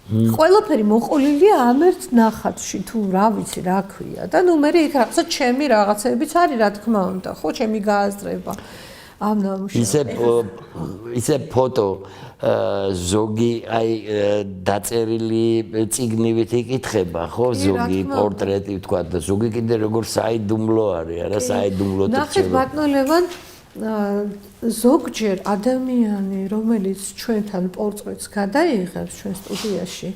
ყველაფერი მოყოლილია ამ ერთ ნახატში, თუ რა ვიცი, რა ქვია. და ნუ მე იქ რაღაცა ჩემი რაღაცებიც არის, რა თქმა უნდა, ხო, ჩემი გააზრება ამ ნამუშევარში. ისე ფოტო ზოგი აი დაწერილი წიგნივით იკითხება, ხო, ზოგი პორტრეტი თქვა და ზოგი კიდე როგორ საიდუმლო არის, არა საიდუმლოდ რჩება. ნახეთ ბატონო ლევან, ზოგჯერ ადამიანი, რომელიც ჩვენთან პორტრეტს გადაიღებს ჩვენ სტუდიაში,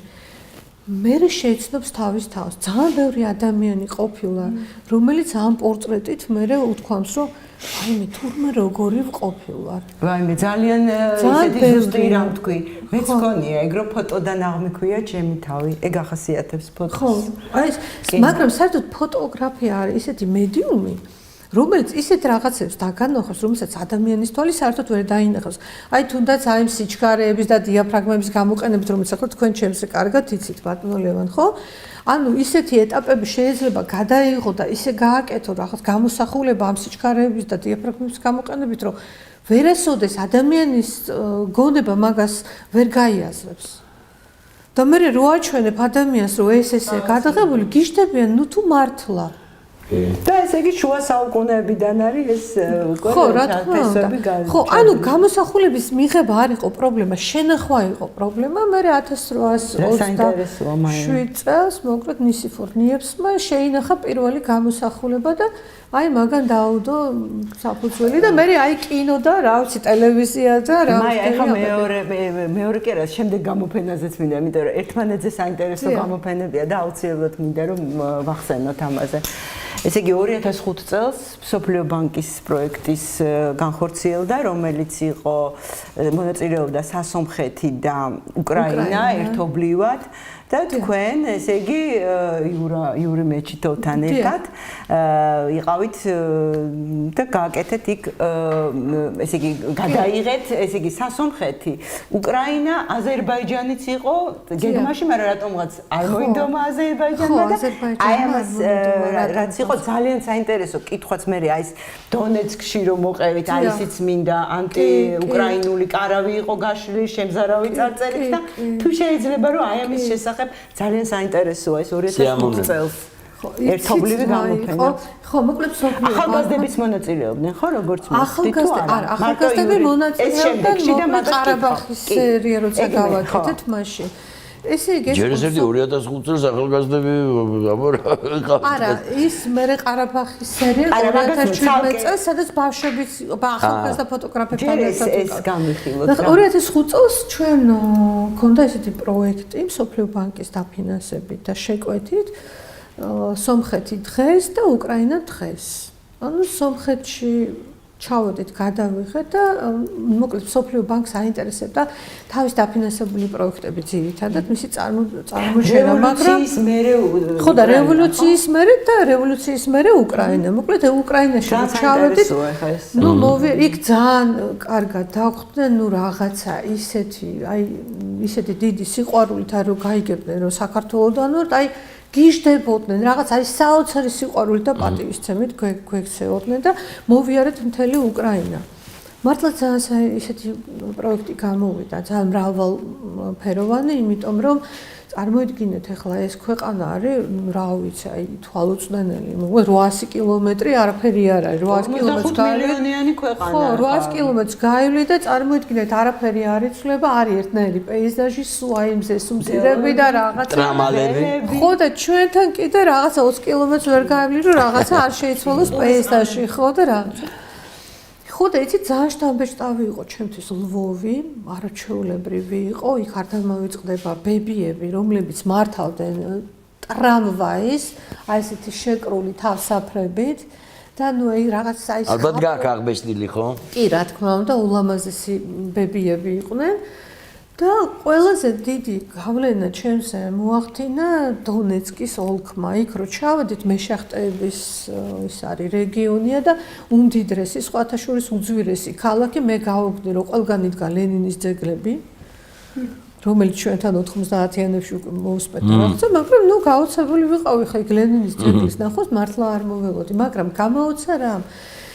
მე შეიცნობს თავის თავს. ძალიან ბევრი ადამიანი ყოფილა, რომელიც ამ პორტრეტით მე უთქვამს, რომ აი მე თურმე როგორი ვყოფილვარ. ვაიმე ძალიან ისეთი ზუსტი რამ თქვი. მეც გქონია ეგ რომ ფოტოდან აღმიქვია ჩემი თავი. ეგ ახასიათებს ფოტოს. ხო, აი მაგრამ საერთოდ ფოტოგრაფია არის ისეთი მედიუმი, რომელიც ისეთ რაღაცებს დაგანახავს, რომელსაც ადამიანის თვალი საერთოდ ვერ დაინახავს. აი თუნდაც აი სიჩქარეების და დიაფრაგმების გამოყენებით, რომელიც ახლა თქვენ ჩემს კარგად იცით, ბატონო ლევან, ხო? ანუ ისეთი ეტაპები შეიძლება გადაიღო და ისე გააკეთო რაღაც გამოსახულება ამ სიჩქარეების და დიაფრაგმების გამოყენებით, რომ ვერასოდეს ადამიანის გონება მაგას ვერ გაიაზრებს. და მე რო აჩვენებ ადამიანს, რომ ესე გადაღებული გიждდებიან, ნუ თუ მართლა და ესე იგი შუა საუკუნეებიდან არის ეს ყველაფერი გაზრდა. ხო, ანუ გამოსახულების მიღება არ იყო პრობლემა, შენახვა იყო პრობლემა. მე 1827 წელს მოკლედ ნისიფორ ნიევსმა შეინახა პირველი გამოსახულება და აი მაგან დაუდო საფუძველი და მე აი კინო და რა ვიცი ტელევიზია და რა ვიცი. ახლა მეორე კი არა, შემდეგ გამოფენაზეც მინდა, იმიტომ რომ ერთმანეთზე საინტერესო გამოფენებია და აუცილებლად მინდა რომ ვახსენოთ ამაზე. ესე იგი 2005 წელს მსოფლიო ბანკის პროექტის განხორციელდა, რომელიც იყო მონაწილეობდა სასომხეთი და უკრაინა ერთობლივად და თქვენ, ესე იგი იური მეჩითოვთან ერთად იყავით და გააკეთეთ იქ ესე იგი გადაიღეთ, ესე იგი სასომხეთი, უკრაინა, აზერბაიჯანიც იყო გეგმაში, მაგრამ რატომღაც არ მოიდომა აზერბაიჯანმა და აი ამას რაც იყო ძალიან საინტერესო კითხვაც მე აი ეს დონეცკში რომ მოყევით არისიც მინდა ანტი-უკრაინული კარავი იყო გაშლილი შემზარავი წარწერით და თუ შეიძლება რომ აი ამის შესახებ ძალიან საინტერესოა ეს 2005 წელს ერთობლივი გამოფენა. ხო, მოკლედ სოფლიო ახალგაზრდებიც მონაწილეობდნენ, ხო, როგორც მოხდით თუ არა? ახალგაზრდები მონაწილეობდნენ ყარაბაღის სერია როცა გავაკეთეთ მაშინ. ესე იგი ჯერ ერთი 2005 წელს ახალგაზრდები არა, ის მე ყარაბაღის სერია 2017 წელს, სადაც ბავშვებიც ახალგაზრდა ფოტოგრაფებთან ერთად ეს გამიხილოთ. 2005 წელს ჩვენ გქონდა ესეთი პროექტი მსოფლიო ბანკის დაფინანსებით და შეკვეთით სომხეთი დღეს და უკრაინა დღეს. ანუ სომხეთში ჩავოდით, გადავიღეთ და მოკლედ მსოფლიო ბანკს აინტერესებდა თავის დაფინანსებული პროექტები ძირითადად, მისი წარმოშენა, მაგრამ ხო და რევოლუციის მერე უკრაინა. მოკლედ უკრაინაში ჩავედით. ნუ იქ ძალიან კარგად დახვდნენ, ნუ რაღაცა ისეთი დიდი სიყვარულით რომ გაიგებდნენ რომ საქართველოსდან ვართ, გიждდებოდნენ რაღაც საოცარი სიყვარულით და პატივისცემით გვექცეოდნენ და მოვიარეთ მთელი უკრაინა. მართლა ძალიან ისეთი პროექტი გამოვიდა, ძალიან მრავალფეროვანი, იმიტომ რომ წარმოიდგინეთ ახლა ეს ქვეყანა არის, რა ვიცი, თვალუწვდენელი, 800 კილომეტრი არაფერი არ არის, 800 კილომეტრს მილიონიანი ქვეყანა. ხო, 800 კილომეტრს გაივლი და წარმოიდგინეთ, არაფერი არ იცვლება, არის ერთნაირი პეიზაჟი, სულ აიმზე სუმცირები და რაღაცა ტრამალები. ხო და ჩვენთან კიდე რაღაცა 20 კილომეტრს ვერ გაივლი, რომ რაღაცა არ შეიცვალოს პეიზაჟი, ხო და რაღაცა. ხო და იცით ძალიან შთამბეჭდავი იყო ჩემთვის ლვოვი, არაჩვეულებრივი იყო, იქ არ დამოვიწყდება ბებიები, რომლებიც მართავდნენ ტრამვაის, ესეთი შეკრული თავსაფრებით და ნუ რაღაც ალბათ გაქვს აღბეჭდილი, ხო? კი, რა თქმა უნდა, ულამაზესი ბებიები იყვნენ. და ყველაზე დიდი გავლენა ჩემს მოახდინა დონეცკის ოლქმა. იქ რო ჩავედით, მეშახტეების ის არის რეგიონია და უმდიდრესი, სხვათა შორის უძვირესი ქალაქი. მე გავუგდი, რომ ყველგან იდგა ლენინის ძეგლები, რომელიც ჩვენთან 90-იანებში უკვე მოусპეთა რაღაცა, მაგრამ ნუ გაოცებული ვიყავი ხა იქ ლენინის ძეგლის ნახოს, მართლა არ მოველოდი, მაგრამ გამოუცა რა.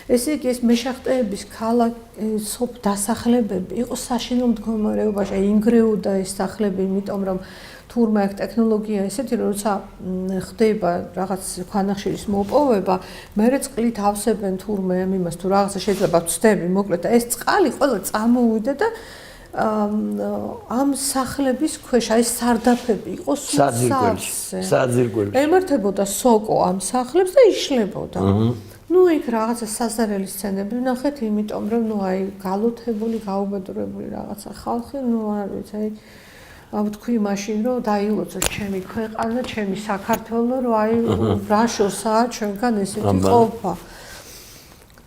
ესე იგი ეს მეშახტეების ქალაქის დასახლებები იყო საშინო მდგომარეობაში, ინგრეოდა ეს სახლები, იმიტომ რომ თურმე აქ ტექნოლოგია ესეთი, როცა ხდება რაღაც ქვანახშირის მოპოვება, მერე წყლით ავსებენ თურმე იმას თუ რაღაცა შეიძლება ვწდები, მოკლედ და ეს წყალი ყველა წამოვიდა და ამ სახლების ქვეშ აი სარდაფები იყო საძირკველში. ემართებოდა სოკო ამ სახლებს და იშლებოდა. ნუ იქ რაღაცა საზარელი სცენები ვნახეთ, იმიტომ რომ ნუ აი გალოთებული, გაუბედურებული რაღაცა ხალხი, ნუ არ ვიცი, აი ვთქვი მაშინ რომ დაილოცოს ჩემი ქვეყანა, ჩემი საქართველო, რომ აი რა შორსაა ჩვენგან ესეთი ყოფა.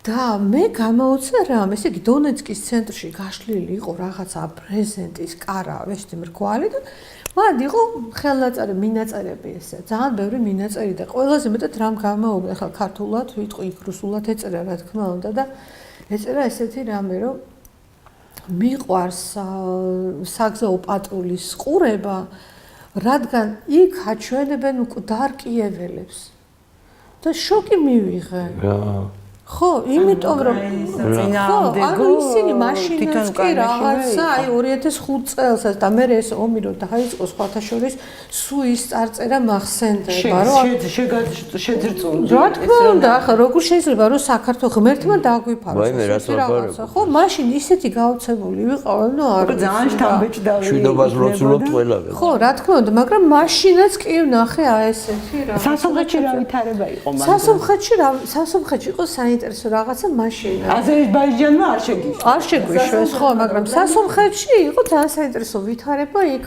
და მე გამოუცა რამ, ესე იგი დონეცკის ცენტრში გაშლილი იყო რაღაცა პრეზენტის კარა, ვეშტი მრგვალი და მან იყო ხელნაწერი მინაწერები ესე, ძალიან ბევრი მინაწერი და ყველაზე მეტად რამ გამაუგდა, ახლა ქართულად ვიტყვი, იქ რუსულად ეწერა, რა თქმა უნდა და ეწერა ესეთი რამე, რომ მიყვარს საგზაო პატრულის ყურება, რადგან იქ აჩვენებენ მკვდარ კიეველებს. და შოკი მივიღე. ხო, იმიტომ რომ ანუ ისინი მაშინაც კი რაღაცა, აი 2005 წელსაც და მე ეს ომი რომ დაიწყო სხვათა შორის სუის წარწერა მახსენდება, რომ შეძრწუნდი. რა თქმა უნდა, ახლა როგორ შეიძლება რომ საქართველოს ღმერთმა დაგვიფაროს რაღაცა, ხო, მაშინ ისეთი გაოცებული ვიყავ, ნუ არ ვიცი. ძალიან შთამბეჭდავი. შვიდობას ლოცულობ ყველაფერს. ხო, რა თქმა უნდა, მაგრამ მაშინაც კი ვნახე აი ესეთი რა. სასომხეთში რა ვითარება იყო მაშინ? სასომხეთში იყო საინტერესო რაღაცა მაშინ. აზერბაიჯანმა არ შეგიშვა. არ შეგვიშვეს, ხო, მაგრამ სასომხეთში იყო ძალიან საინტერესო ვითარება, იქ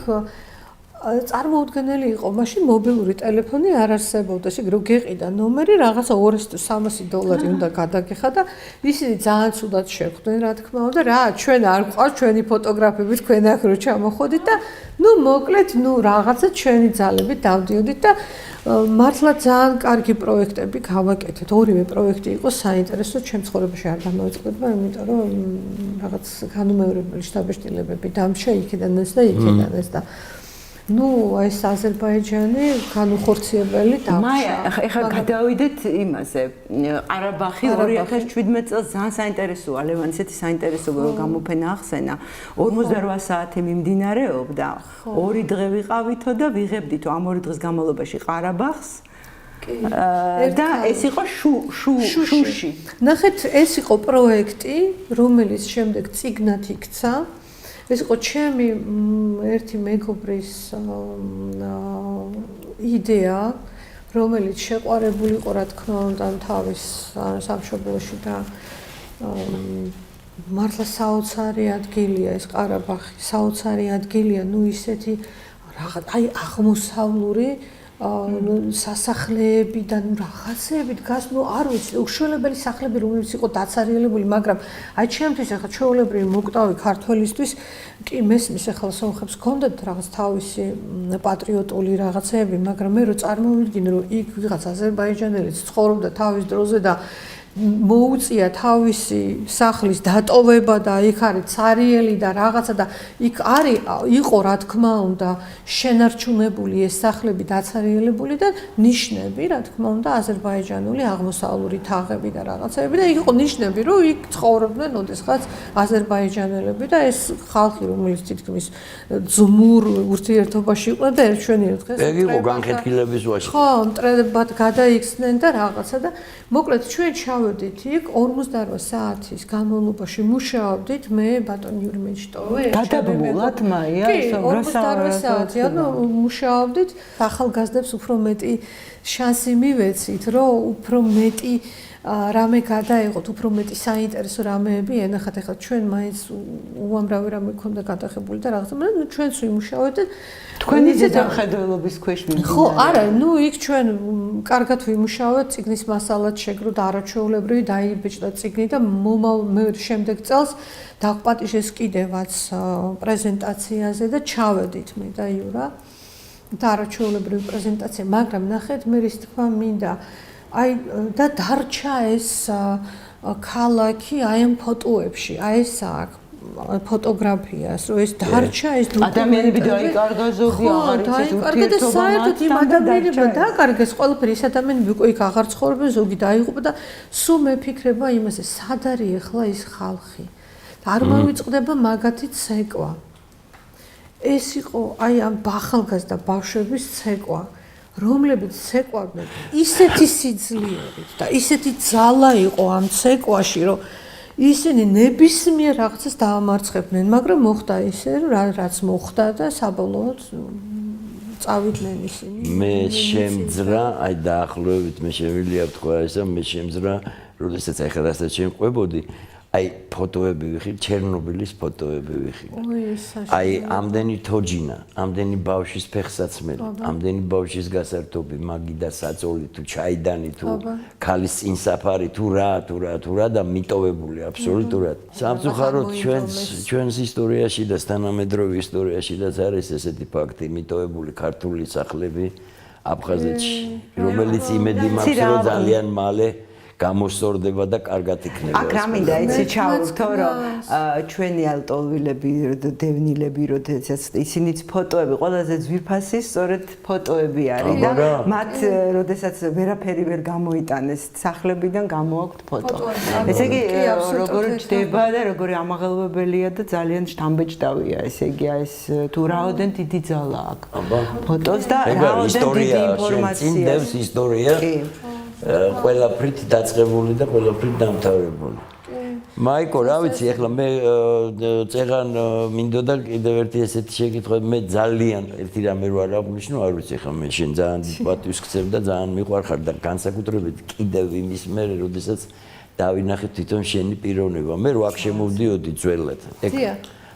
წარმოუდგენელი იყო, მაშინ მობილური ტელეფონი არ არსებობდა, ისე რომ გეყიდა ნომერი, რაღაცა $200-300 უნდა გადაგეხა და ისინი ძალიან ცუდად შეხვდნენ, რა თქმა უნდა, რა, ჩვენ არ გვყავს ჩვენი ფოტოგრაფები, თქვენ აქ რო ჩამოხოდით და ნუ მოკლედ, ნუ რაღაცა ჩვენი ძალებით დავდიოდით და მართლა ძალიან კარგი პროექტები გავაკეთეთ. ორივე პროექტი იყო საინტერესო, ჩემ ცხოვრებაში არ დამოიწყდება, იმიტომ რომ რაღაც განუმეორებელი შთაბეჭდილებები დამშა იქიდან ეს და იქიდან ეს და ნუ ეს აზერბაიჯანი განუხორციელებელი დამშა. მაია, ეხლა გადავიდეთ იმაზე. ყარაბაღი 2017 წელს ძალიან საინტერესოა, ლევან, ისეთი საინტერესო გამოფენა ახსენა. 48 საათი მიმდინარეობდა. 2 დღე ვიყავითო და ვიღებდითო ამ 2 დღის განმავლობაში ყარაბაღს. და ეს იყო შუში. ნახეთ, ეს იყო პროექტი, რომელიც შემდეგ წიგნად იქცა. ეს იყო ჩემი ერთი მეგობრის იდეა, რომელიც შეყვარებული იყო, რა თქმა უნდა, თავის სამშობლოში და მართლა საოცარი ადგილია ეს ყარაბაღი, საოცარი ადგილია, ნუ ისეთი რაღაც, აი აღმოსავლური სასახლეები და რაღაცეები დგას, არ ვიცი, უშველებელი სახლები, რომელიც იყო დაცარიელებული, მაგრამ აი ჩემთვის ახლა ჩვეულებრივი მოკვდავი ქართველისთვის კი მესმის ახლა სომხებს ჰქონდათ რაღაც თავისი პატრიოტული რაღაცეები, მაგრამ მე რო წარმოვიდგინე, რომ იქ ვიღაც აზერბაიჯანელიც ცხოვრობდა თავის დროზე და მოუწია თავისი სახლის დატოვება და იქ არის цаრიელი და რაღაცა და იქ იყო რა თქმა უნდა შენარჩუნებული ეს სახლები დაცარიელებული და ნიშნები რა თქმა უნდა აზერბაიჯანული აღმოსავლური თაღები და რაღაცები და იყო ნიშნები რომ იქ ცხოვრობდნენ ოდესღაც აზერბაიჯანელები და ეს ხალხი რომელიც თითქმის ძმურ ურთიერთობაში იყო და ერთშენიერ დღეს ეგ იყო განხეთქილების ვაში ხო მტრებად გადაიქცნენ და რაღაცა და მოკლედ ჩვენ ჩავედით იქ 48 საათის განმავლობაში მუშაობდით მე ბატონ იური მეჩტოვე გადაბმულად მაია კი 48 საათი ანუ მუშაობდით ახალგაზრდებს უფრო მეტი შანსი მივეცით რომ უფრო მეტი რამე გადაიღოთ უფრო მეტი საინტერესო რამეები ენახათ ახლა ჩვენ მაინც უამრავი რამე გქონდა გადაღებული და რაღაცა მაგრამ ჩვენც ვიმუშავეთ და თქვენი ზედამხედველობის ქვეშ მივიდა ხო არა ნუ იქ ჩვენ კარგად ვიმუშავეთ წიგნის მასალად შეგროვდა არაჩვეულებრივი დაიბეჭდა წიგნი და მე შემდეგ წელს დაგპატიჟეს კიდევაც პრეზენტაციაზე და ჩავედით მე და იურა და არაჩვეულებრივი პრეზენტაცია მაგრამ ნახეთ მე რის თქვა მინდა აი და დარჩა ეს ქალაქი აი ამ ფოტოებში აი ეს აქ ფოტოგრაფიას რომ ეს დარჩა ეს ადამიანები დაიკარგა ზოგი აღარ იცის ურთიერთობა საერთოდ იმ ადამიანებმა დააკარგეს ყველაფერი ეს ადამიანები უკვე იქ აღარ ცხოვრობენ ზოგი დაიღუპა და სულ მეფიქრება იმაზე სად არის ახლა ის ხალხი და არ მოვიწყდება მაგათი ცეკვა ეს იყო აი ამ ახალგაზრდა ბავშვების ცეკვა რომლებიც ცეკვავდნენ ისეთი სიძლიერით და ისეთი ძალა იყო ამ ცეკვაში რომ ისინი ნებისმიერ რაღაცას დაამარცხებდნენ მაგრამ მოხდა ისე რაც მოხდა და საბოლოოდ წავიდნენ ისინი მე შემძრა აი დაახლოებით მე შემიძლია ვთქვა ესა მე შემძრა როდესაც ახლა რასაც შემყვებოდი აი ფოტოები ვიხი ჩერნობილის ფოტოები ვიხი აი ამდენი თოჯინა ამდენი ბავშვის ფეხსაცმელი ამდენი ბავშვის გასართობი მაგი და საწოლი თუ ჩაიდანი თუ ქალის წინსაფარი თუ რა და მიტოვებული აბსოლუტურად სამწუხაროდ ჩვენს ისტორიაში და თანამედროვე ისტორიაშიც არის ესეთი ფაქტი მიტოვებული ქართული სახლები აფხაზეთში რომელიც იმედი მაქვს რომ ძალიან მალე გამოსწორდება და კარგად იქნება. აქ რა მინდა იცი ჩავთო რომ ჩვენი ალტოლვილები დევნილები როდესაც ისინიც ფოტოები ყველაზე ძვირფასი სწორედ ფოტოები არის და მათ როდესაც ვერაფერი ვერ გამოიტანეს სახლებიდან გამოაქვთ ფოტო. ესე იგი როგორ ჯდება და როგორი ამაღელვებელია და ძალიან შთამბეჭდავია ესე იგი ეს თუ რაოდენ დიდი ძალა აქვს. ფოტოს და რაოდენ დიდი ინფორმაცია. დევს ისტორია. ყველაფრით დაწყებული და ყველაფრით დამთავრებული. მაიკო, რა ვიცი, ახლა მე წეღან მინდოდა კიდევ ერთი ესეთი შეკითხვა, მე ძალიან ერთი რამე რო არ აღნიშნო, არ ვიცი, ახლა მე შენ ძალიან პატივს გცემ და ძალიან მიყვარხარ და განსაკუთრებით კიდევ იმის მერე, როდესაც დავინახე თვითონ შენი პიროვნება. მე რო აქ შემოვდიოდი ძველად.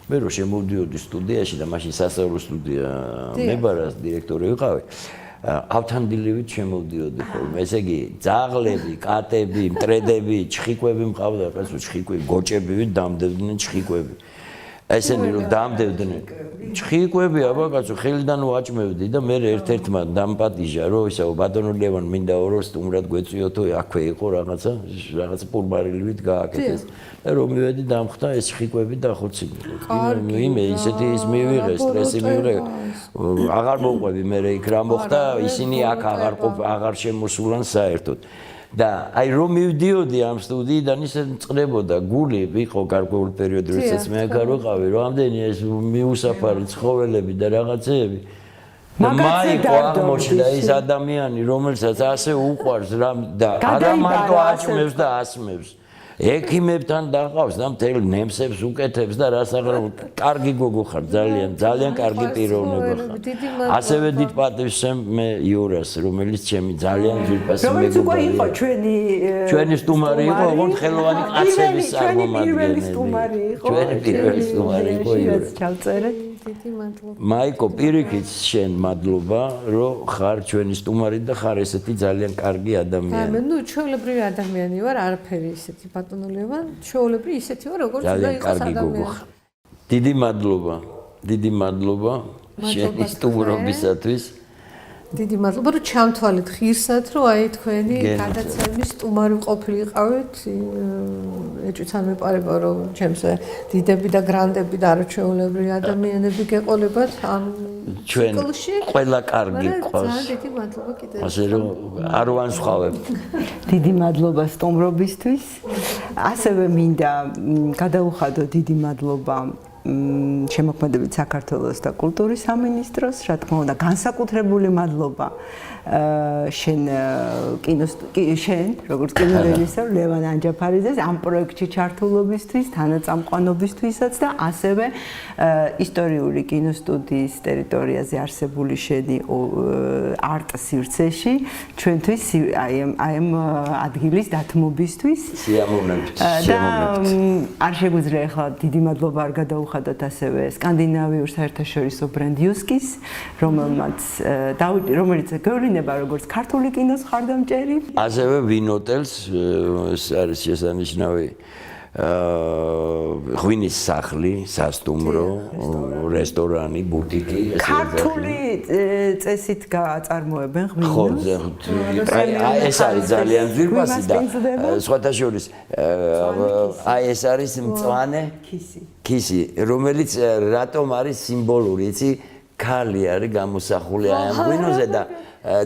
მე რო შემოვდიოდი სტუდიაში და მაშინ სასწავლო სტუდია მებარას დირექტორი ვიყავი. ავთანდილივით შემოვდიოდი ხოლმე. ესე იგი, ძაღლები, კატები, მტრედები, ჩხიკვები მყავდა, კაცო, ჩხიკვები, გოჭები დამდებდნენ ჩხიკვები. ესენი რომ დამდებდნენ ჩხიკვები, აბა კაცო, ხელიდან ვაჭმევდი და მე ერთ-ერთმა დამპატიჟა, რომ ისაო ბატონო ლევან მინდა ორო სტუმრად გვეწიოთო, აქვე იყო რაღაცა პურმარილივით გააკეთეს. და რომ მივედი დამხდა ეს ჩხიკვები დახოციდნენ. იმე ისეთი ის მივიღე, სტრესი მივიღე. აღარ მოყვები მე იქ რა მოხდა, ისინი აქ აღარ შემოსულან საერთოდ. და აი რომ მივდიოდი ამ სტუდიიდან ისე წნებოდა გული იყო გარკვეულ პერიოდში როდესაც მე აქ არ ვიყავი რომ ამდენი ეს მიუსაფარი ცხოველები და რაღაცეები და მაიკო აღმოჩნდა ის ადამიანი რომელსაც ასე უყვარს და არა მარტო აჭმევს და ასმევს ექიმებთან დაღავს და მთელ ნემსებს უკეთებს და რას აღარ კარგი გოგო ხარ ძალიან კარგი პიროვნება ხარ ასევე დიდ პატივს მე იურას რომელიც ჩემი ძალიან ძვირფასი მეგობრია რომელიც უკვე იყო ჩვენი სტუმარი იყო ოღონდ ხელოვანი კაცების წარმომადგენელი ჩვენი პირველი სტუმარი იყო ჩვენი პირველი სტუმარი იყო იურა ჩავწერეთ დიდი მადლობა. მაიკო, პირიქით შენ მადლობა, რომ ხარ ჩვენი სტუმარი და ხარ ესეთი ძალიან კარგი ადამიანი. მე ჩვეულებრივი ადამიანი ვარ, არაფერი ისეთი ბატონული ვარ, ჩვეულებრივი ისეთი ვარ, როგორც უნდა იყოს ადამიანი. დიდი მადლობა. დიდი მადლობა შენი სტუმრობისათვის. დიდი მადლობა, რომ ჩამთვალეთ ღირსად, რომ აი თქვენი გადაცემის სტუმარი ყოფილიყავით. ეჭვთან მეპარება, რომ ჩემს დიდები და გრანდები და არაჩვეულებრივი ადამიანები გეყოლებათ ამ ციკლში. ყველა კარგი ყავს. ძალიან დიდი მადლობა კიდევ. ასე რომ არ ვანსხავებ. დიდი მადლობა სტუმრობისთვის. ასევე მინდა გადაუხადო დიდი მადლობა შემოქმედებით საქართველოს და კულტურის სამინისტროს, რა თქმა უნდა, განსაკუთრებული მადლობა შენ როგორც კინორეჟისორ ლევან ანჯაფარიძეს ამ პროექტში ჩართულობისთვის, თანაწამყვანობისთვისაც და ასევე ისტორიული კინოსტუდიის ტერიტორიაზე არსებული შენი არტ სივრცეში ჩვენთვის აი ამ ადგილის დათმობისთვის. სიამოვნებთ. და არ შეგვიძლია ახლა დიდი მადლობა არ გადაუხადოთ ასევე სკანდინავიურ საერთაშორისო ბრენდ იუსკის, რომელიც გევლინება როგორც ქართული კინოს ხარდამჭერი. ასევე ვინოტელს არის შესანიშნავი ღვინის სახლი, სასტუმრო, რესტორანი, ბუტიკი. ქართული წესით გაწარმოებენ ღვინოს. ხო, ეს არის ძალიან ძვირფასი და სხვათა შორის აი ეს არის მწვანე ქისი, რომელიც რატომ არის სიმბოლური, იცი? ქალი არის გამოსახული აი ამ ღვინოზე და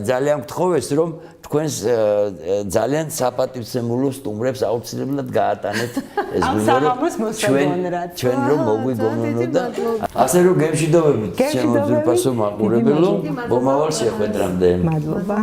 ძალიან გთხოვეს რომ თქვენს ძალიან საპატივცემულო სტუმრებს აუცილებლად გაატანეთ ეს ღვინო ჩვენ რომ მოგვიგონონო და ასე რომ გემშვიდობებით ჩემო ძვირფასო მაყურებელო მომავალ შეხვედრამდე. მადლობა.